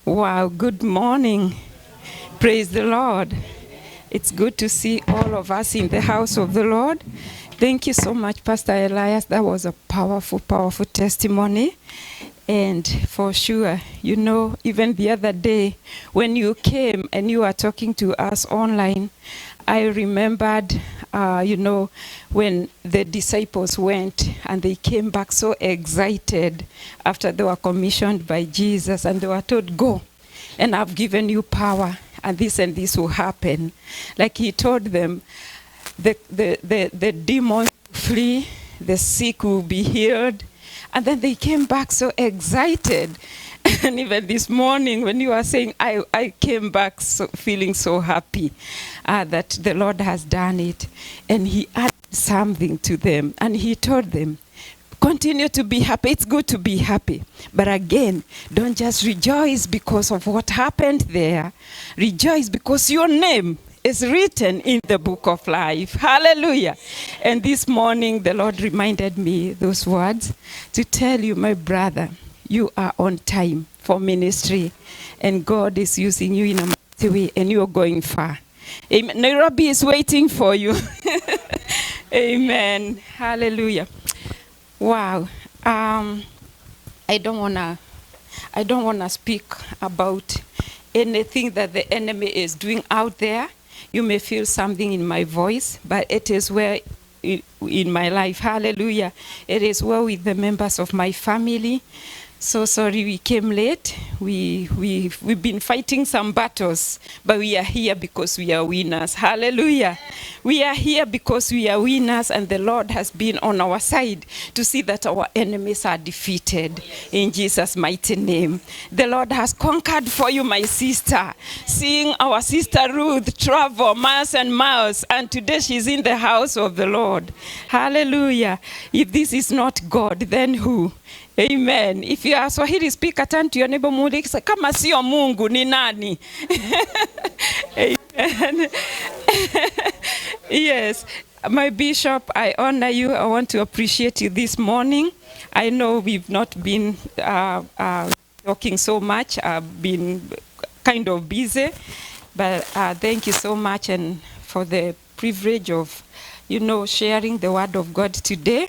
Wow, good morning. Praise the Lord. It's good to see all of us in the house of the Lord. Thank you so much, Pastor Elias. That was a powerful, powerful testimony. And for sure, even the other day when you came and you were talking to us online, I remembered, when the disciples went and they came back so excited after they were commissioned by Jesus and they were told, go, and I've given you power and this will happen. Like he told them, the demons will flee, the sick will be healed. And then they came back so excited. And even this morning when you were saying, I came back feeling so happy that the Lord has done it. And he added something to them. And he told them, continue to be happy. It's good to be happy. But again, don't just rejoice because of what happened there. Rejoice because your name is written in the book of life. Hallelujah. And this morning, the Lord reminded me those words to tell you, my brother, you are on time for ministry. And God is using you in a mighty way, and you're going far. Amen. Nairobi is waiting for you. Amen. Hallelujah. Wow. I don't wanna speak about anything that the enemy is doing out there. You may feel something in my voice, but it is where in my life. Hallelujah. It is well with the members of my family. So sorry we came late. We've been fighting some battles, but we are here because we are winners. Hallelujah. We are here because we are winners, and the Lord has been on our side to see that our enemies are defeated in Jesus' mighty name. The Lord has conquered for you, my sister. Seeing our sister Ruth travel miles and miles, and today she's in the house of the Lord. Hallelujah. If this is not God, then who? Amen. If you are Swahili speaker, turn to your neighbor, muulize kama sio Mungu ni nani? Amen. Yes. My bishop, I honor you. I want to appreciate you this morning. I know we've not been talking so much. I've been kind of busy. But thank you so much and for the privilege of, sharing the word of God today.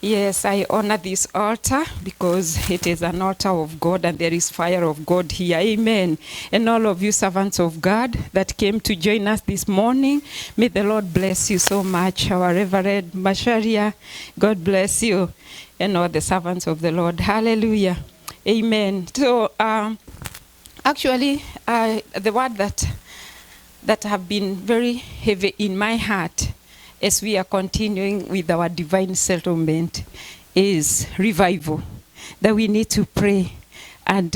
Yes, I honor this altar because it is an altar of God and there is fire of God here. Amen. And all of you servants of God that came to join us this morning, may the Lord bless you so much. Our Reverend Masharia, God bless you. And all the servants of the Lord. Hallelujah. Amen. So, actually, the word that have been very heavy in my heart as we are continuing with our divine settlement is revival. That we need to pray and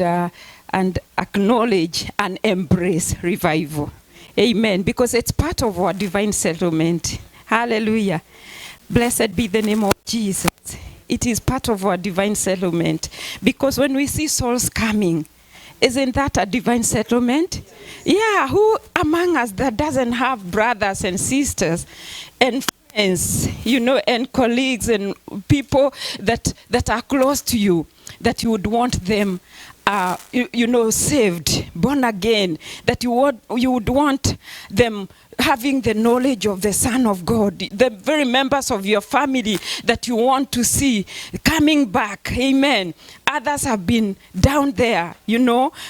acknowledge and embrace revival. Amen. Because it's part of our divine settlement. Hallelujah. Blessed be the name of Jesus. It is part of our divine settlement. Because when we see souls coming, isn't that a divine settlement? Yeah, who among us that doesn't have brothers and sisters and friends, and colleagues and people that are close to you, that you would want them, saved, born again, that you would want them having the knowledge of the Son of God, the very members of your family that you want to see coming back. Amen. Others have been down there,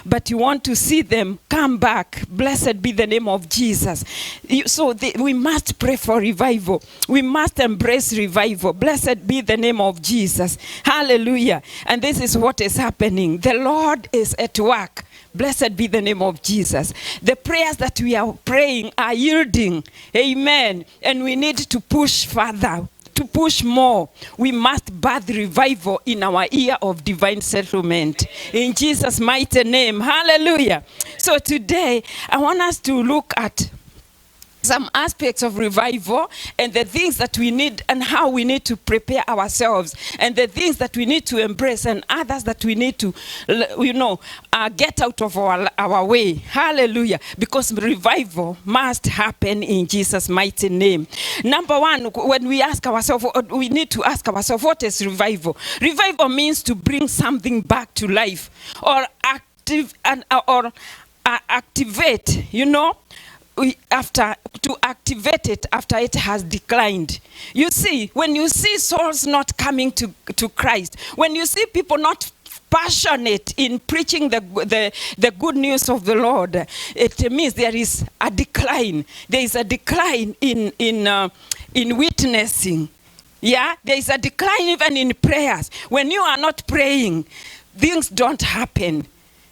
but you want to see them come back. Blessed be the name of Jesus. We must pray for revival. We must embrace revival. Blessed be the name of Jesus. Hallelujah. And this is what is happening. The Lord is at work. Blessed be the name of Jesus. The prayers that we are praying are yielding. Amen. And we need to push further, to push more. We must birth revival in our year of divine settlement. In Jesus' mighty name. Hallelujah. So today, I want us to look at some aspects of revival and the things that we need and how we need to prepare ourselves and the things that we need to embrace and others that we need to, get out of our way. Hallelujah. Because revival must happen in Jesus' mighty name. Number one, when we ask ourselves, we need to ask ourselves, what is revival? Revival means to bring something back to life or activate, to activate it after it has declined. You see, when you see souls not coming to Christ, when you see people not passionate in preaching the good news of the Lord, it means there is a decline. There is a decline in witnessing. Yeah, there is a decline even in prayers. When you are not praying, things don't happen.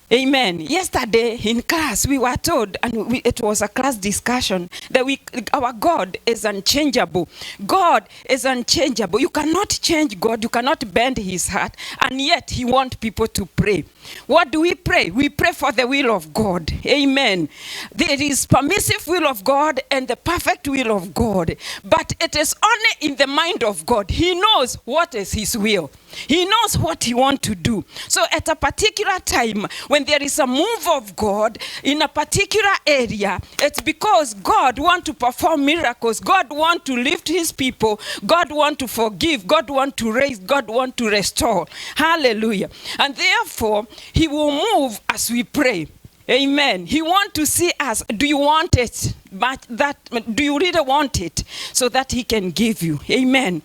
Amen. Yesterday in class, we were told, and it was a class discussion, that our God is unchangeable. God is unchangeable. You cannot change God. You cannot bend his heart. And yet he wants people to pray. What do we pray? We pray for the will of God. Amen. There is permissive will of God and the perfect will of God. But it is only in the mind of God. He knows what is his will. He knows what he wants to do. So at a particular time, when there is a move of God in a particular area, it's because God wants to perform miracles. God wants to lift his people. God wants to forgive. God wants to raise. God wants to restore. Hallelujah. And therefore, he will move as we pray. Amen. He wants to see us. Do you want it? Do you really want it? So that he can give you. Amen.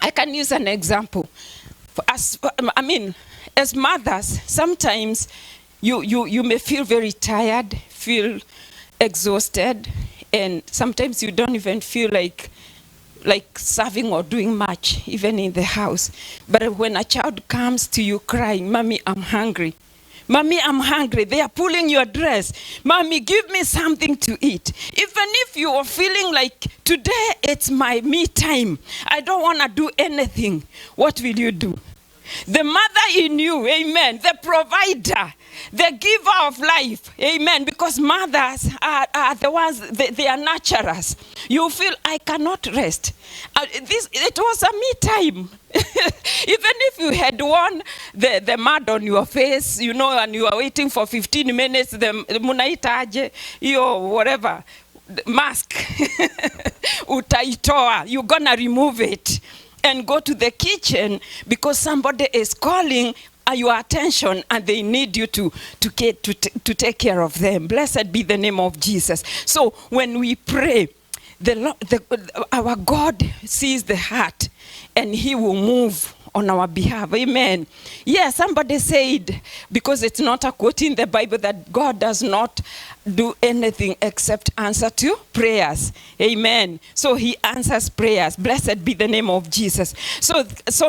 I can use an example. As mothers, sometimes you may feel very tired, feel exhausted, and sometimes you don't even feel like serving or doing much, even in the house. But when a child comes to you crying, "Mommy, I'm hungry. Mommy, I'm hungry," they are pulling your dress. "Mommy, give me something to eat." Even if you are feeling like, "Today it's my me time, I don't want to do anything," what will you do? The mother in you, amen, the provider, the giver of life, amen, because mothers are the ones, they are nurturers. You feel, "I cannot rest." It was a me time. Even if you had worn the mud on your face, and you are waiting for 15 minutes, the munaitaje, whatever, mask, utaitoa, you're gonna remove it and go to the kitchen because somebody is calling your attention and they need you to take care of them. Blessed be the name of Jesus. So when we pray, our God sees the heart and he will move on our behalf. Amen. Yeah, somebody said, because it's not a quote in the Bible, that God does not do anything except answer to prayers. Amen. So he answers prayers. Blessed be the name of Jesus. So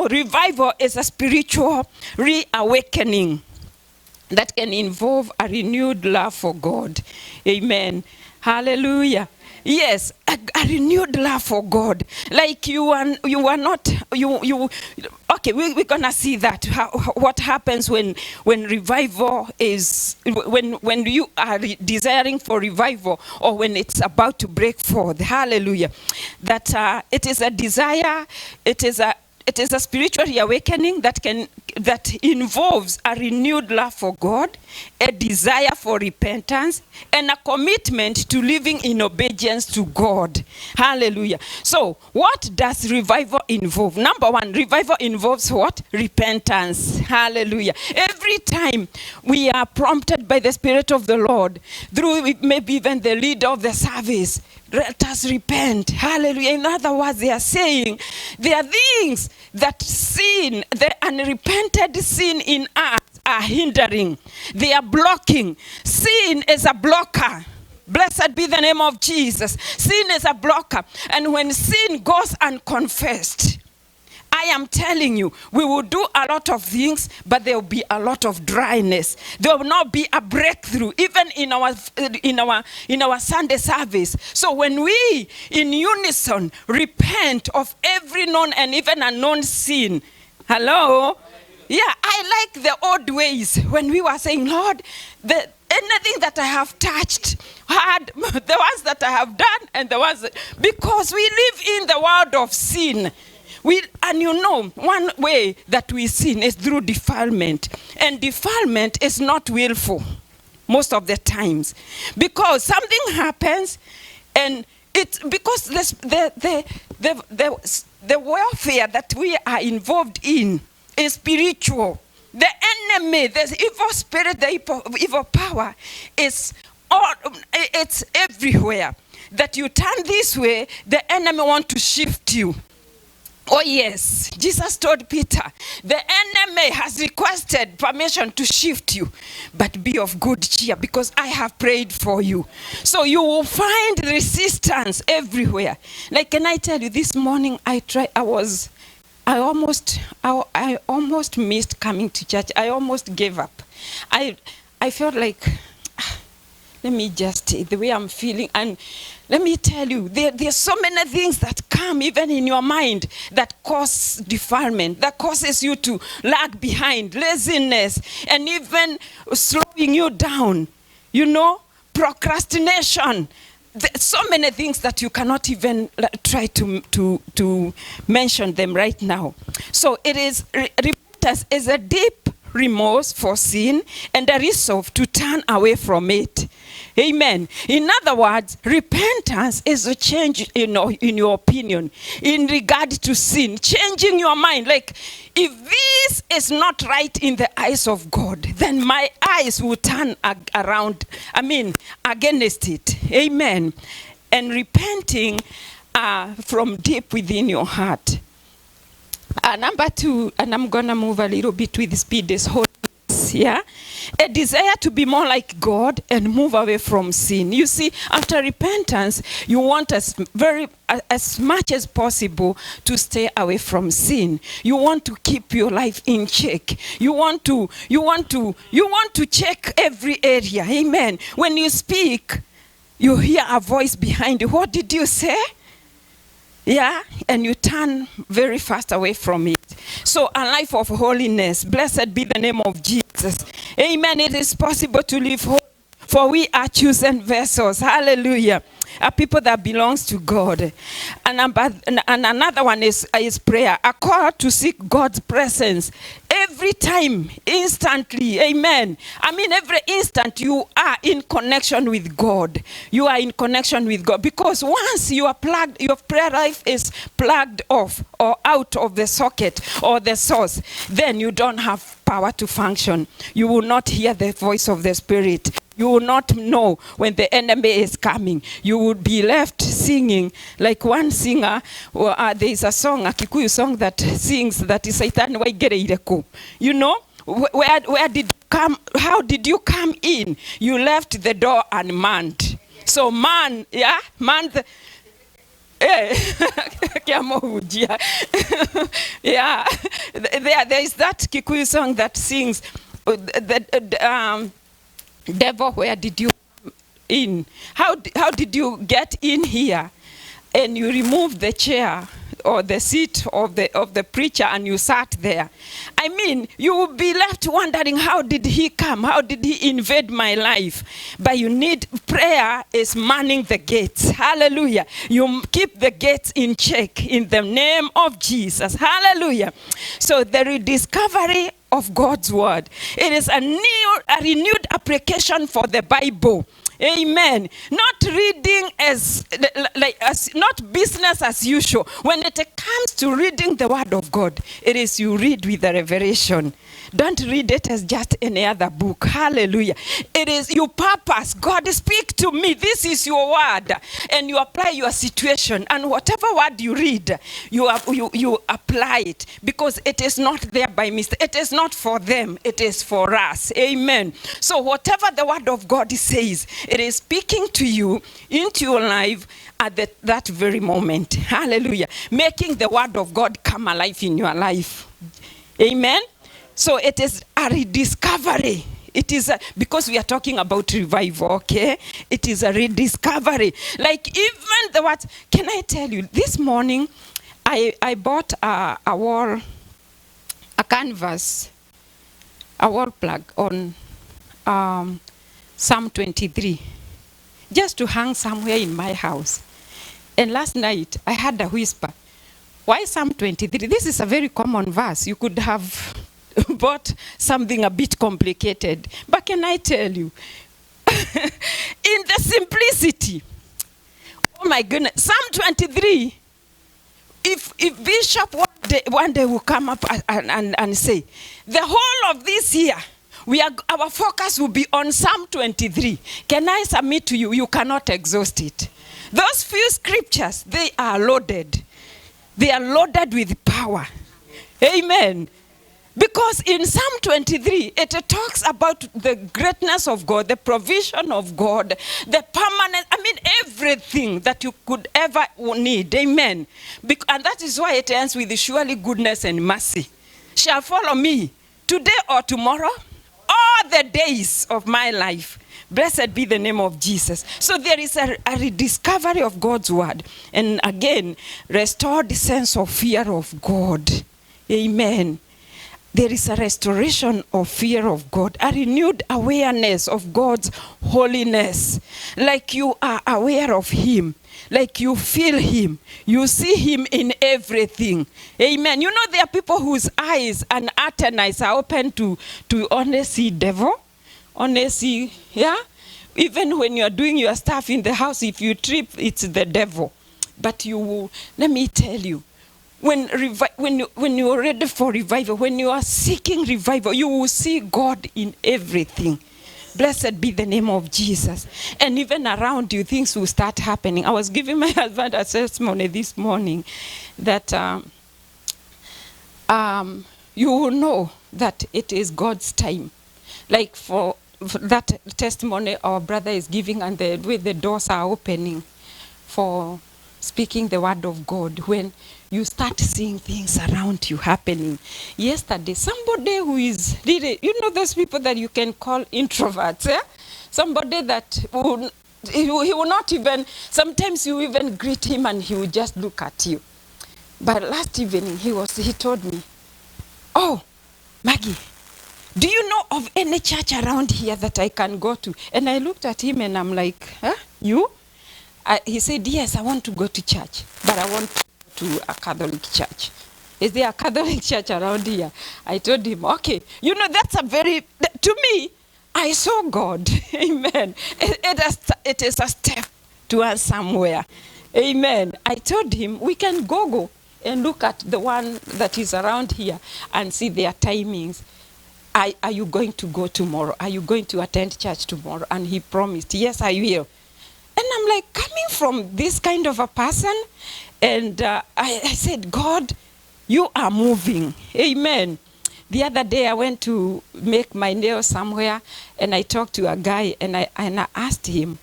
revival is a spiritual reawakening that can involve a renewed love for God. Amen. Hallelujah. Yes, a renewed love for God. Like we're gonna see that what happens when revival is, when you are desiring for revival, or when it's about to break forth. Hallelujah. That it is a desire, it is a spiritual awakening that involves a renewed love for God, a desire for repentance, and a commitment to living in obedience to God. Hallelujah. So, what does revival involve? Number one, revival involves what? Repentance. Hallelujah. Every time we are prompted by the Spirit of the Lord, through maybe even the leader of the service, let us repent. Hallelujah. In other words, they are saying there are things that sin, the unrepented sin in us, are hindering. They are blocking. Sin is a blocker. Blessed be the name of Jesus. Sin is a blocker. And when sin goes unconfessed, I am telling you, we will do a lot of things, but there will be a lot of dryness. There will not be a breakthrough, even in our Sunday service. So when we, in unison, repent of every known and even unknown sin, hello? Yeah, I like the old ways when we were saying, "Lord, anything that I have touched, had the ones that I have done, and the ones," because we live in the world of sin. And one way that we sin is through defilement. And defilement is not willful most of the times. Because something happens, and it's because the warfare that we are involved in is spiritual. The enemy, the evil spirit, the evil power is it's everywhere. That you turn this way, the enemy want to shift you. Oh yes, Jesus told Peter, the enemy has requested permission to shift you, but be of good cheer because I have prayed for you. So you will find resistance everywhere. Like, can I tell you, this morning I almost missed coming to church. I almost gave up. I felt like, let me just say the way I'm feeling. And let me tell you, there's so many things that come even in your mind that cause defilement, that causes you to lag behind, laziness, and even slowing you down, procrastination. There's so many things that you cannot even try to mention them right now. So it is, repentance is a deep remorse for sin and a resolve to turn away from it. Amen. In other words, repentance is a change in your opinion in regard to sin, changing your mind. Like, if this is not right in the eyes of God, then my eyes will turn against it. Amen. And repenting from deep within your heart. Number 2, and I'm going to move a little bit with speed, is holiness. Yeah, a desire to be more like God and move away from sin. You see, after repentance, you want as much as possible to stay away from sin. You want to keep your life in check. You want to check every area. Amen. When you speak, you hear a voice behind you. What did you say? Yeah, and you turn very fast away from it. So a life of holiness, blessed be the name of Jesus. Amen. It is possible to live holy, for we are chosen vessels. Hallelujah. A people that belongs to God. And another one is prayer. A call to seek God's presence every time, instantly. Amen. Every instant you are in connection with God. You are in connection with God. Because once you are plugged, your prayer life is plugged off or out of the socket or the source, then you don't have power to function. You will not hear the voice of the Spirit. You will not know when the enemy is coming. You will be left singing like one singer. There is a song, a Kikuyu song that sings that is Satan waigereireko. Where did you come? How did you come in? You left the door unmanned. So man. Yeah. There is that Kikuyu song that sings devil, where did you come in? How did you get in here? And you removed the chair or the seat of the preacher and you sat there. You will be left wondering, how did he come? How did he invade my life? But you need prayer is manning the gates. Hallelujah. You keep the gates in check in the name of Jesus. Hallelujah. So the rediscovery of God's word. It is a renewed application for the Bible. Amen. Not reading as not business as usual. When it comes to reading the word of God, it is you read with the revelation. Don't read it as just any other book. Hallelujah. It is your purpose. God, speak to me. This is your word. And you apply your situation. And whatever word you read, you apply it. Because it is not there by mistake. It is not for them. It is for us. Amen. So whatever the word of God says, it is speaking to you into your life at that very moment. Hallelujah. Making the word of God come alive in your life. Amen. So it is a rediscovery. It is because we are talking about revival, okay? It is a rediscovery. Like even the words, can I tell you, this morning I bought a canvas, a wall plug on Psalm 23, just to hang somewhere in my house. And last night I had a whisper. Why Psalm 23? This is a very common verse. You could have bought something a bit complicated. But can I tell you, in the simplicity, oh my goodness, Psalm 23, if Bishop one day will come up and say, the whole of this year, our focus will be on Psalm 23. Can I submit to you? You cannot exhaust it. Those few scriptures, they are loaded. They are loaded with power. Amen. Because in Psalm 23, it talks about the greatness of God, the provision of God, the permanent, everything that you could ever need. Amen. And that is why it ends with surely goodness and mercy shall follow me today or tomorrow, all the days of my life. Blessed be the name of Jesus. So there is a rediscovery of God's word. And again, restored sense of fear of God. Amen. There is a restoration of fear of God, a renewed awareness of God's holiness. Like you are aware of him, like you feel him, you see him in everything. Amen. You know, there are people whose eyes and eyes are open to only see devil, only see, yeah? Even when you are doing your stuff in the house, if you trip, it's the devil. But you will, let me tell you, when you are ready for revival, when you are seeking revival, you will see God in everything. Blessed be the name of Jesus. And even around you, things will start happening. I was giving my husband a testimony this morning that you will know that it is God's time. Like for that testimony our brother is giving, and the way the doors are opening for speaking the word of God, when you start seeing things around you happening. Yesterday, somebody who is really, you know those people that you can call introverts, eh? Somebody that he will not even, sometimes you even greet him and he will just look at you. But last evening he told me, oh, Maggie, do you know of any church around here that I can go to? And I looked at him and I'm like, huh? You? He said, yes, I want to go to church, but I want to go to a Catholic church. Is there a Catholic church around here? I told him, okay. You know, that's to me, I saw God. Amen. It is a step towards somewhere. Amen. I told him, we can go and look at the one that is around here and see their timings. Are you going to go tomorrow? Are you going to attend church tomorrow? And he promised, yes, I will. And I'm like, coming from this kind of a person, and I said, God, you are moving. Amen. The other day I went to make my nails somewhere, and I talked to a guy, and I asked him,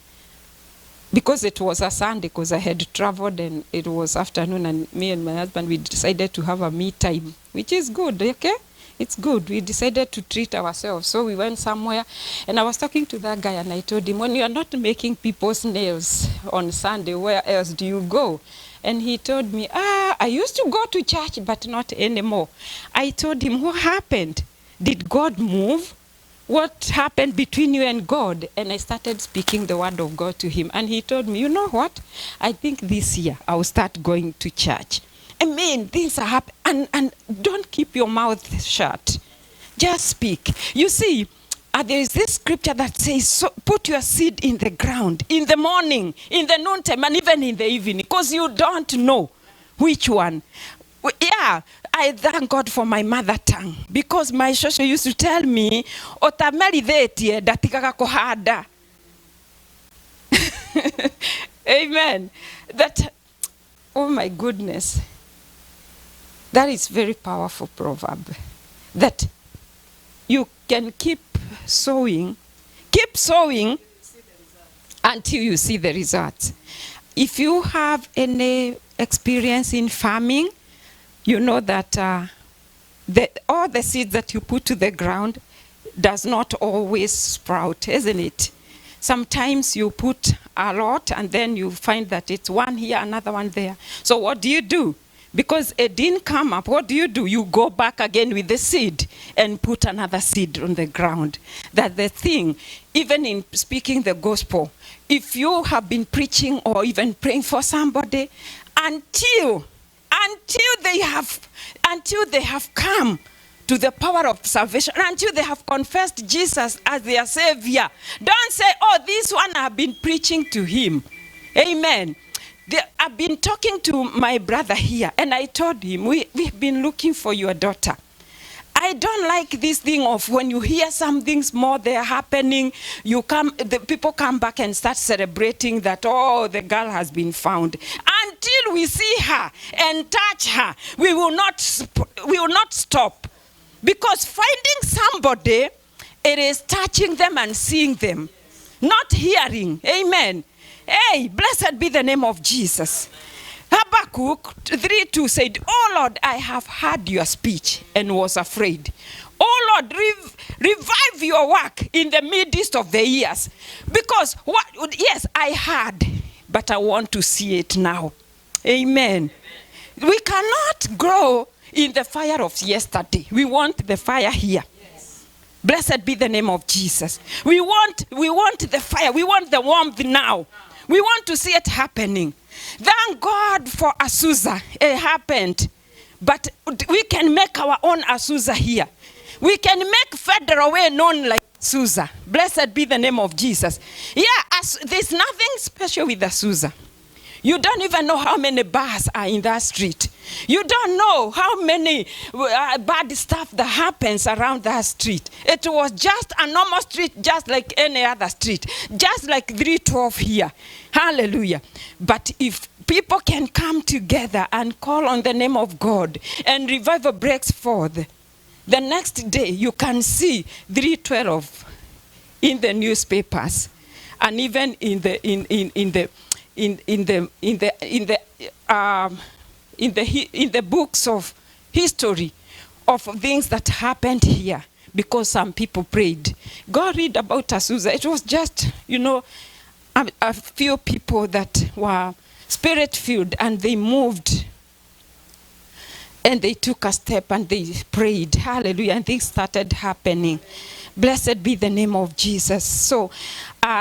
because it was a Sunday, because I had traveled, and it was afternoon, and me and my husband, we decided to have a me time, which is good, okay? It's good. We decided to treat ourselves. So we went somewhere, and I was talking to that guy, and I told him, when you are not making people's nails on Sunday, where else do you go? And he told me, I used to go to church, but not anymore. I told him, what happened? Did God move? What happened between you and God? And I started speaking the word of God to him. And he told me, you know what? I think this year I'll start going to church. I mean, things are happening, and don't keep your mouth shut. Just speak. You see, there is this scripture that says, so put your seed in the ground, in the morning, in the noontime, and even in the evening, because you don't know which one. Yeah, I thank God for my mother tongue, because my shosho used to tell me, otamelithetie datikaka kuhada. Amen. That, oh my goodness. That is very powerful proverb, that you can keep sowing until you see the results. If you have any experience in farming, you know that all the seeds that you put to the ground does not always sprout, isn't it? Sometimes you put a lot and then you find that it's one here, another one there. So what do? Because it didn't come up, what do? You go back again with the seed and put another seed on the ground. That the thing, even in speaking the gospel, if you have been preaching or even praying for somebody, until they have come to the power of salvation, until they have confessed Jesus as their Savior, don't say, oh, this one I've been preaching to him. Amen. I've been talking to my brother here, and I told him, we've been looking for your daughter. I don't like this thing of when you hear some things more they're happening, the people come back and start celebrating that, oh, the girl has been found. Until we see her and touch her, we will not stop. Because finding somebody, it is touching them and seeing them, not hearing. Amen. Hey, blessed be the name of Jesus. Habakkuk 3:2 said, "Oh Lord, I have heard your speech and was afraid. Oh Lord, revive your work in the midst of the years." Because, yes, I heard, but I want to see it now. Amen. We cannot grow in the fire of yesterday. We want the fire here. Yes. Blessed be the name of Jesus. We want the fire. We want the warmth now. We want to see it happening. Thank God for Azusa. It happened. But we can make our own Azusa here. We can make Federal Way known like Azusa. Blessed be the name of Jesus. Yeah, there's nothing special with Azusa. You don't even know how many bars are in that street. You don't know how many bad stuff that happens around that street. It was just a normal street, just like any other street. Just like 312 here. Hallelujah. But if people can come together and call on the name of God and revival breaks forth, the next day you can see 312 in the newspapers and even in the books of history of things that happened here because some people prayed. Go read about Azusa. It was just, a few people that were spirit-filled, and they moved and they took a step and they prayed. Hallelujah. And things started happening. Blessed be the name of Jesus. So,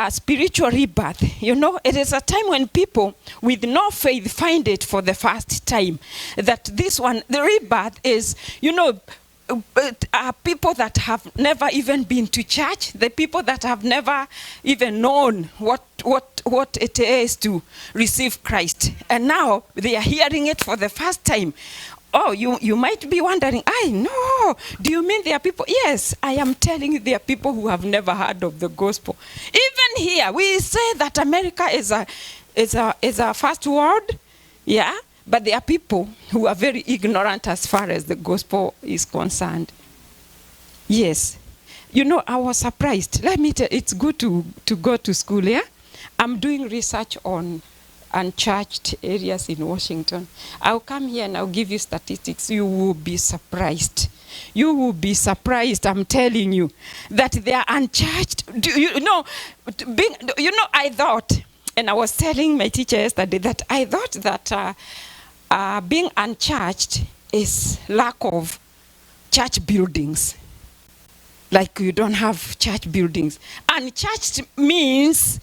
spiritual rebirth, it is a time when people with no faith find it for the first time. That this one, the rebirth is, people that have never even been to church, the people that have never even known what it is to receive Christ. And now they are hearing it for the first time. Oh, you might be wondering, I know. Do you mean there are people? Yes, I am telling you, there are people who have never heard of the gospel. Even here, we say that America is a first world, yeah, but there are people who are very ignorant as far as the gospel is concerned. Yes. I was surprised. Let me tell you, it's good to go to school, yeah? I'm doing research on unchurched areas in Washington. I'll come here and I'll give you statistics. You will be surprised. You will be surprised, I'm telling you, that they are unchurched. I thought, and I was telling my teacher yesterday, that I thought that being unchurched is lack of church buildings. Like you don't have church buildings. Unchurched means,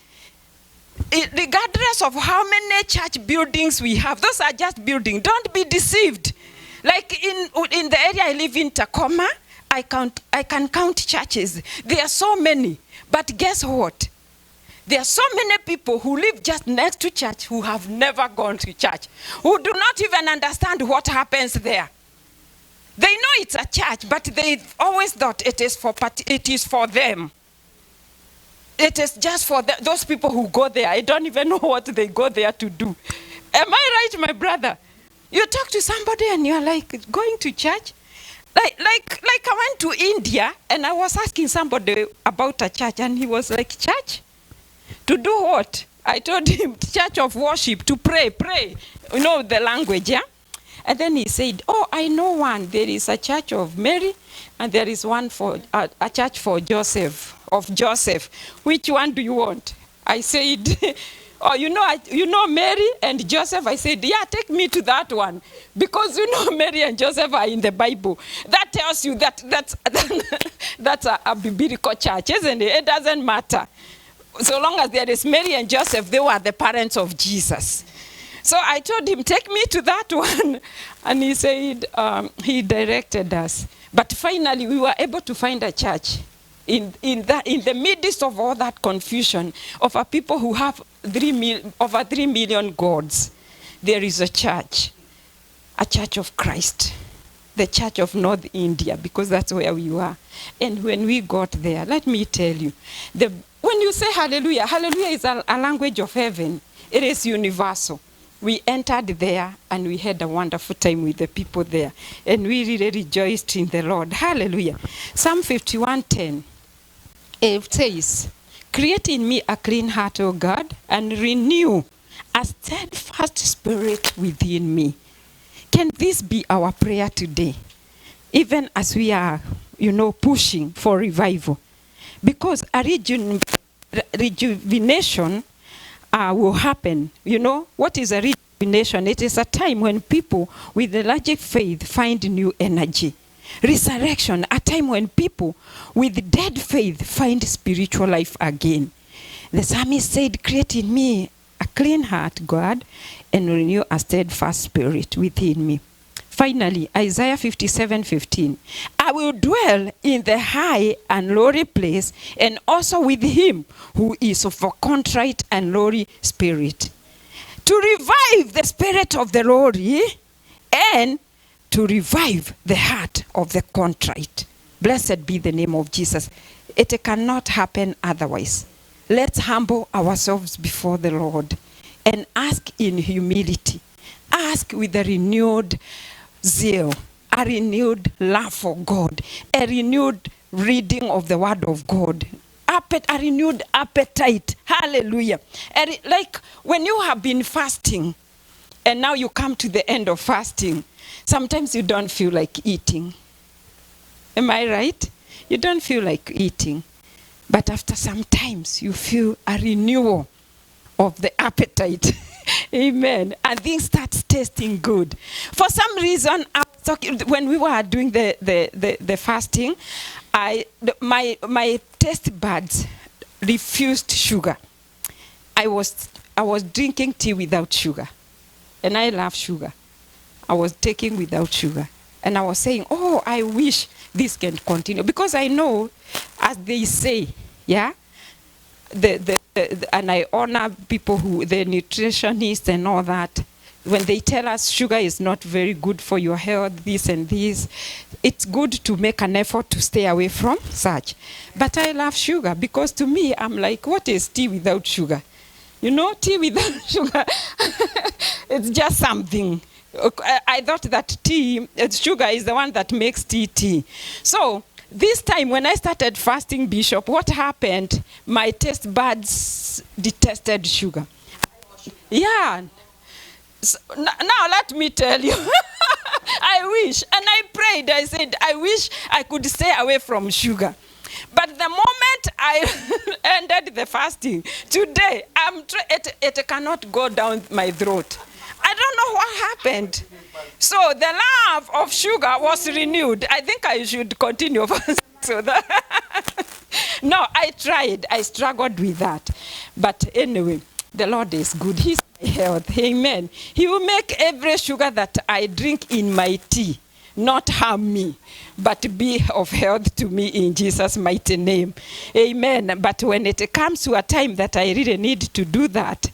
regardless of how many church buildings we have, those are just buildings. Don't be deceived. Like in the area I live in, Tacoma, I can count churches. There are so many. But guess what? There are so many people who live just next to church who have never gone to church, who do not even understand what happens there. They know it's a church, but they always thought it is for them. It is just for those people who go there. I don't even know what they go there to do. Am I right, my brother? You talk to somebody and you're like, going to church? Like I went to India and I was asking somebody about a church and he was like, church? To do what? I told him, church of worship, to pray. You know the language, yeah? And then he said, oh, I know one. There is a church of Mary and there is one for a church for Joseph. Which one do you want? I said, oh, you know Mary and Joseph? I said, yeah, take me to that one. Because Mary and Joseph are in the Bible. That tells you that's a biblical church, isn't it? It doesn't matter. So long as there is Mary and Joseph, they were the parents of Jesus. So I told him, take me to that one. And he said, he directed us. But finally, we were able to find a church in the midst of all that confusion of a people who have over 3 million gods, there is a church of Christ, the Church of North India, because that's where we were. And when we got there, let me tell you, when you say hallelujah, hallelujah is a language of heaven. It is universal. We entered there and we had a wonderful time with the people there. And we really rejoiced in the Lord. Hallelujah. Psalm 51:10, it says, create in me a clean heart, O God, and renew a steadfast spirit within me. Can this be our prayer today? Even as we are, pushing for revival. Because a rejuvenation will happen. What is a rejuvenation? It is a time when people with lethargic faith find new energy. Resurrection, a time when people with dead faith find spiritual life again. The psalmist said, create in me a clean heart, God, and renew a steadfast spirit within me. Finally, Isaiah 57:15. I will dwell in the high and lowly place, and also with him who is of a contrite and lowly spirit, to revive the spirit of the lowly and to revive the heart of the contrite. Blessed be the name of Jesus. It cannot happen otherwise. Let's humble ourselves before the Lord and ask in humility. Ask with a renewed zeal, a renewed love for God, a renewed reading of the word of God, a renewed appetite. Hallelujah. Like when you have been fasting and now you come to the end of fasting, sometimes you don't feel like eating. Am I right? You don't feel like eating. But after some times, you feel a renewal of the appetite. Amen. And things start tasting good. For some reason, when we were doing the fasting, my taste buds refused sugar. I was drinking tea without sugar. And I love sugar. I was taking without sugar. And I was saying, oh, I wish this can continue. Because I know, as they say, yeah, and I honor people the nutritionists and all that, when they tell us sugar is not very good for your health, this and this, it's good to make an effort to stay away from such. But I love sugar because to me, I'm like, what is tea without sugar? Tea without sugar, it's just something. I thought that sugar is the one that makes tea. So this time when I started fasting, Bishop, what happened? My taste buds detested sugar. Yeah. So, now let me tell you, I wish, and I prayed, I said, I wish I could stay away from sugar. But the moment I ended the fasting, today, it cannot go down my throat. I don't know what happened. So the love of sugar was renewed. I think I should continue. So no, I tried. I struggled with that. But anyway, the Lord is good. He's my health. Amen. He will make every sugar that I drink in my tea not harm me, but be of health to me in Jesus' mighty name. Amen. But when it comes to a time that I really need to do that,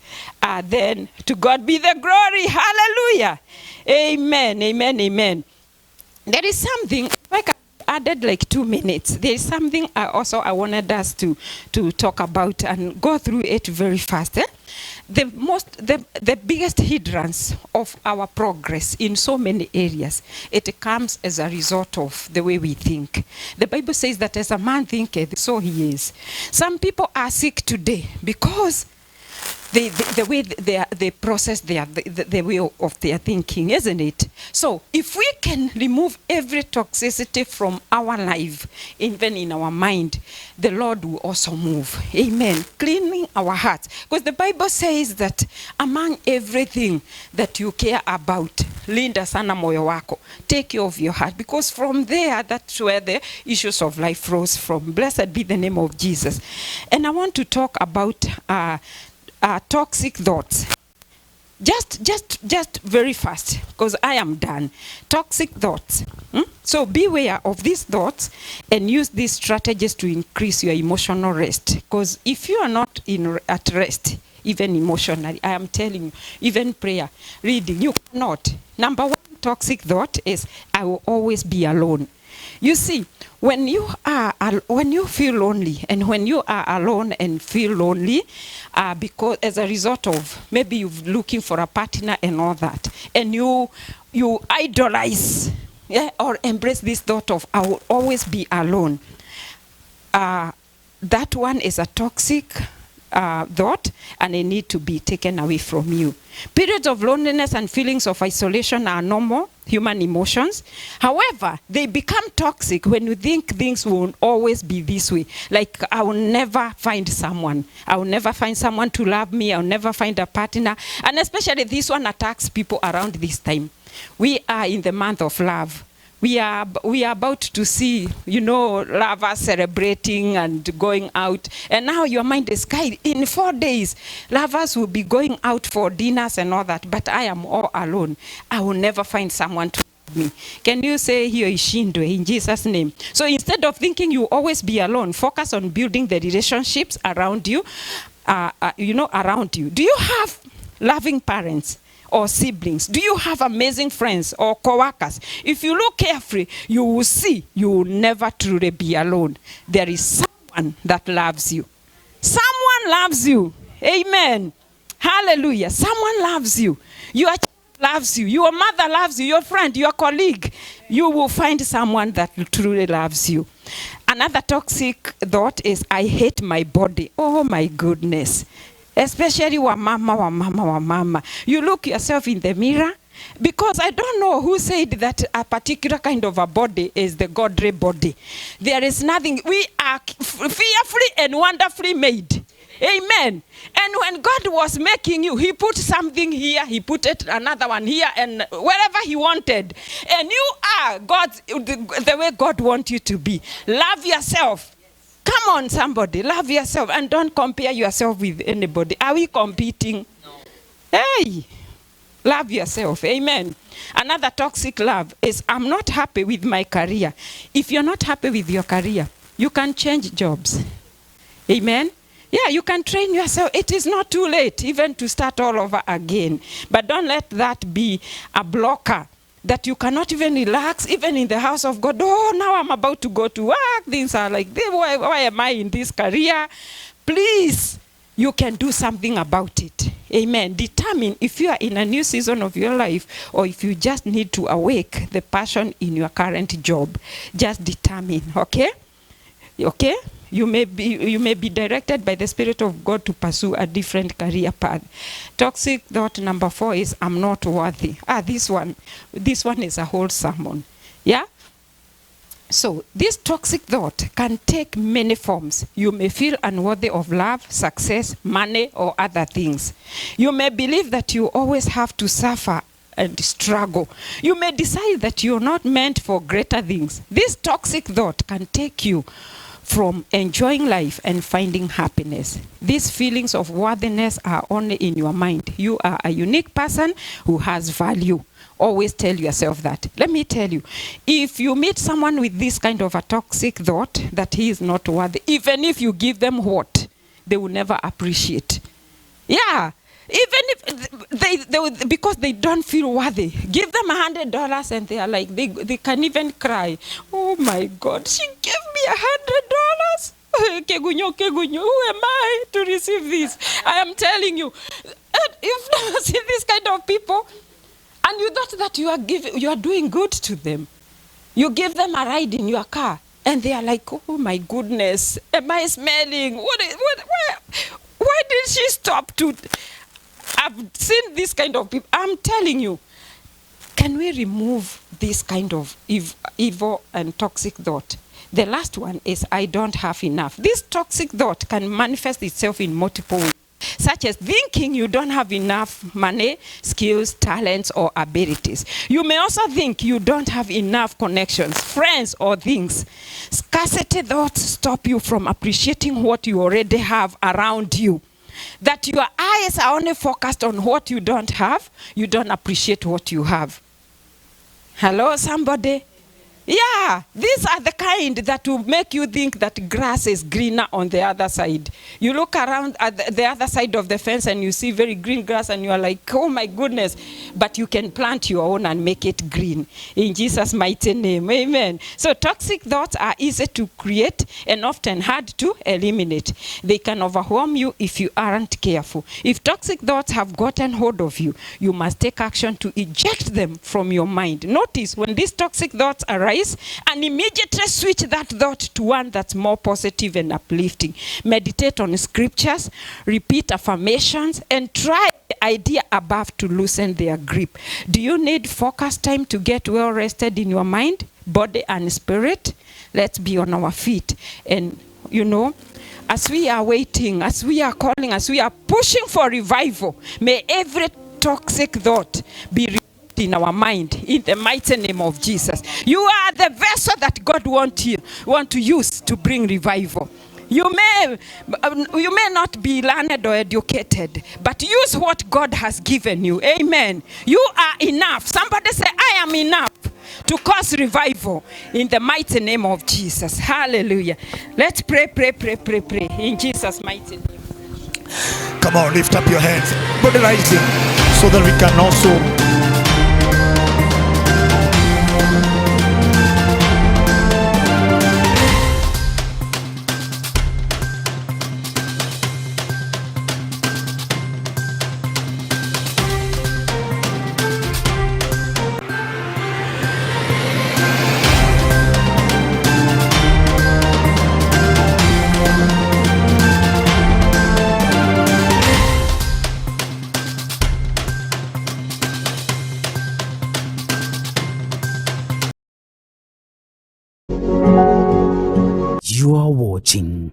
then to God be the glory. Hallelujah. Amen. Amen. Amen. There is something, like I added like 2 minutes. There is something I wanted us to talk about and go through it very fast. The biggest hindrance of our progress in so many areas, it comes as a result of the way we think. The Bible says that as a man thinketh, so he is. Some people are sick today because the way they process the way of their thinking, isn't it? So if we can remove every toxicity from our life, even in our mind, the Lord will also move. Amen. Cleaning our hearts. Because the Bible says that among everything that you care about, linda sana moyo wako, take care of your heart. Because from there, that's where the issues of life flows from. Blessed be the name of Jesus. And I want to talk about toxic thoughts. Just very fast, because I am done. Toxic thoughts. So beware of these thoughts and use these strategies to increase your emotional rest. Because if you are not at rest, even emotionally, I am telling you, even prayer, reading, you cannot. Number one toxic thought is, I will always be alone. You see, when you feel lonely, and when you are alone and feel lonely, because as a result of maybe you're looking for a partner and all that, and you idolize, or embrace this thought of, I will always be alone. That one is a toxic thought, and it need to be taken away from you. Periods of loneliness and feelings of isolation are normal human emotions. However, they become toxic when you think things will always be this way. Like, I will never find someone. I will never find someone to love me. I will never find a partner. And especially this one attacks people around this time. We are in the month of love. We are about to see, lovers celebrating and going out. And now your mind is sky. In 4 days, lovers will be going out for dinners and all that. But I am all alone. I will never find someone to love me. Can you say here ishindwe in Jesus' name? So instead of thinking you will always be alone, focus on building the relationships around you. Around you. Do you have loving parents or siblings? Do you have amazing friends or co-workers? If you look carefully, you will see you will never truly be alone. There is someone that loves you. Someone loves you. Amen. Hallelujah. Someone loves you. Your child loves you. Your mother loves you. Your friend, your colleague. You will find someone that truly loves you. Another toxic thought is, I hate my body. Oh my goodness. Especially wa mama. You look yourself in the mirror, because I don't know who said that a particular kind of a body is the godly body. There is nothing. We are fearfully and wonderfully made. Amen. And when God was making you, he put something here, he put another one here, and wherever he wanted. And you are the way God wants you to be. Love yourself. Come on, somebody, love yourself and don't compare yourself with anybody. Are we competing? No. Hey, love yourself. Amen. Another toxic love is, I'm not happy with my career. If you're not happy with your career, you can change jobs. Amen. Yeah, you can train yourself. It is not too late even to start all over again. But don't let that be a blocker, that you cannot even relax, even in the house of God. Oh, now I'm about to go to work. Things are like, why am I in this career? Please, you can do something about it. Amen. Determine if you are in a new season of your life, or if you just need to awake the passion in your current job. Just determine, okay? Okay? You may be directed by the Spirit of God to pursue a different career path. Toxic thought number 4 is, I'm not worthy. This one is a whole sermon. Yeah? So this toxic thought can take many forms. You may feel unworthy of love, success, money, or other things. You may believe that you always have to suffer and struggle. You may decide that you're not meant for greater things. This toxic thought can take you from enjoying life and finding happiness. These feelings of worthiness are only in your mind. You are a unique person who has value. Always tell yourself that. Let me tell you, if you meet someone with this kind of a toxic thought that he is not worthy, even if you give them what, they will never appreciate. Yeah. Even if they because they don't feel worthy, give them $100 and they are like, they can even cry. Oh my God, she gave me $100. Kegunyo, who am I to receive this? I am telling you, you've never seen this kind of people, and you thought that you are doing good to them. You give them a ride in your car, and they are like, oh my goodness, am I smelling? Why did she stop to? I've seen this kind of people. I'm telling you, can we remove this kind of evil and toxic thought? The last one is, I don't have enough. This toxic thought can manifest itself in multiple ways, such as thinking you don't have enough money, skills, talents, or abilities. You may also think you don't have enough connections, friends, or things. Scarcity thoughts stop you from appreciating what you already have around you. that your eyes are only focused on what you don't have, you don't appreciate what you have. Hello, somebody? Yeah, these are the kind that will make you think that grass is greener on the other side. You look around at the other side of the fence and you see very green grass and you are like, oh my goodness. But you can plant your own and make it green. In Jesus' mighty name, amen. So toxic thoughts are easy to create and often hard to eliminate. They can overwhelm you if you aren't careful. If toxic thoughts have gotten hold of you, you must take action to eject them from your mind. Notice when these toxic thoughts arise, and immediately switch that thought to one that's more positive and uplifting. Meditate on scriptures, repeat affirmations, and try the idea above to loosen their grip. Do you need focus time to get well rested in your mind, body, and spirit? Let's be on our feet. And as we are waiting, as we are calling, as we are pushing for revival, may every toxic thought be in our mind, in the mighty name of Jesus. You are the vessel that God want to use to bring revival. You may not be learned or educated, but use what God has given you. Amen. You are enough. Somebody say, I am enough to cause revival in the mighty name of Jesus. Hallelujah. Let's pray in Jesus' mighty name. Come on, lift up your hands. Modernize it so that we can also You are watching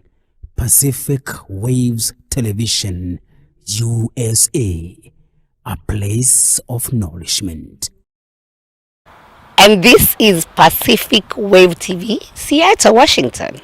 Pacific Waves Television, USA, a place of nourishment. And this is Pacific Wave TV, Seattle, Washington.